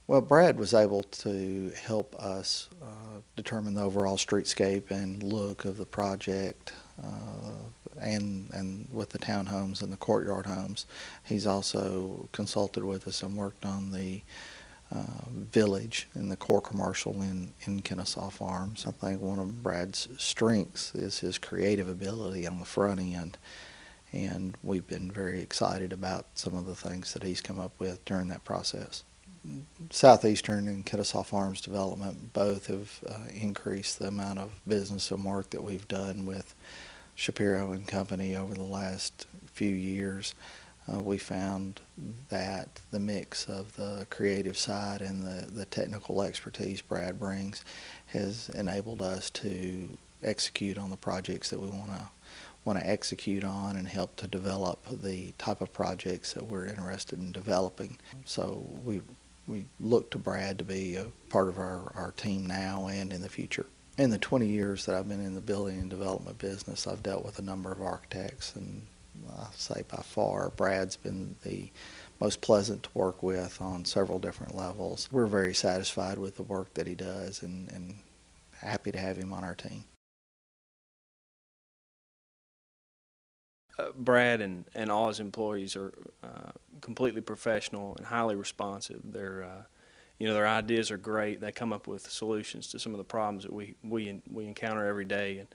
Well, Brad was able to help us determine the overall streetscape and look of the project, and with the townhomes and the courtyard homes. He's also consulted with us and worked on the village and the core commercial in Kennesaw Farms. I think one of Brad's strengths is his creative ability on the front end, and we've been very excited about some of the things that he's come up with during that process. Southeastern and Kennesaw Farms development both have increased the amount of business and work that we've done with Shapiro and Company over the last few years. We found that the mix of the creative side and the technical expertise Brad brings has enabled us to execute on the projects that we want to execute on and help to develop the type of projects that we're interested in developing. So we look to Brad to be a part of our team now and in the future. In the 20 years that I've been in the building and development business, I've dealt with a number of architects, and I'll say by far Brad's been the most pleasant to work with on several different levels. We're very satisfied with the work that he does and happy to have him on our team. Brad and all his employees are completely professional and highly responsive. Their ideas are great. They come up with solutions to some of the problems that we encounter every day, and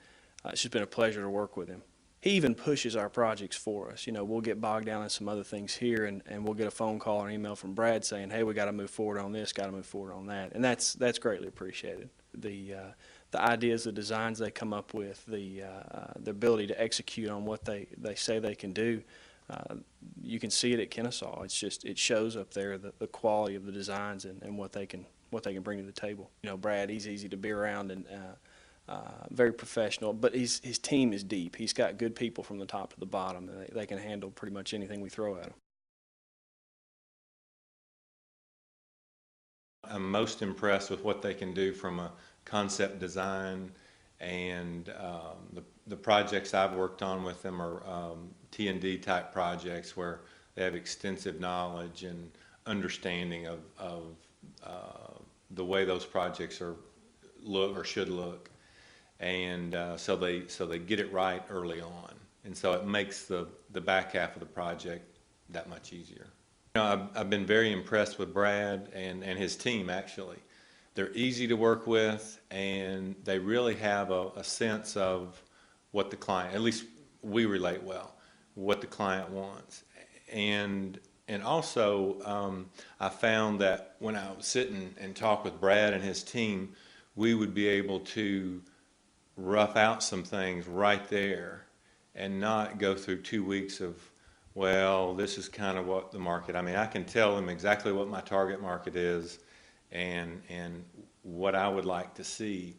it's just been a pleasure to work with him. He even pushes our projects for us. We'll get bogged down in some other things here, and we'll get a phone call or an email from Brad saying, "Hey, we got to move forward on this, got to move forward on that," and that's greatly appreciated. The ideas, the designs they come up with, the ability to execute on what they say they can do. You can see it at Kennesaw. It shows up there the quality of the designs and what they can bring to the table. Brad, he's easy to be around and very professional, but his team is deep. He's got good people from the top to the bottom, and they can handle pretty much anything we throw at them. I'm most impressed with what they can do from a concept design, and the projects I've worked on with them are T&D type projects where they have extensive knowledge and understanding of the way those projects look or should look, and so they get it right early on, and so it makes the back half of the project that much easier. I've been very impressed with Brad and his team. Actually, they're easy to work with, and they really have a sense of what the client, at least we relate well, what the client wants. And also, I found that when I would sit and talk with Brad and his team, we would be able to rough out some things right there and not go through 2 weeks of, well, this is kind of what the market, I can tell them exactly what my target market is and what I would like to see,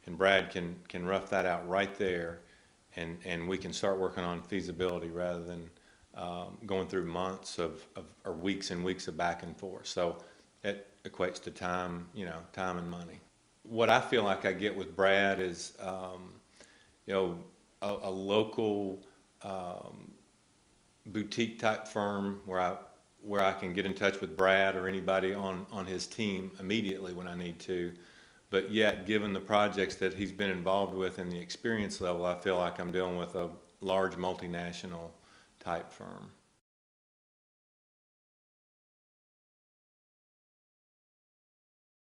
and Brad can rough that out right there, and we can start working on feasibility rather than going through months or weeks and weeks of back and forth. So it equates to time, time and money. What I feel like I get with Brad is a local boutique type firm where I can get in touch with Brad or anybody on his team immediately when I need to, but yet given the projects that he's been involved with and the experience level, I feel like I'm dealing with a large multinational type firm.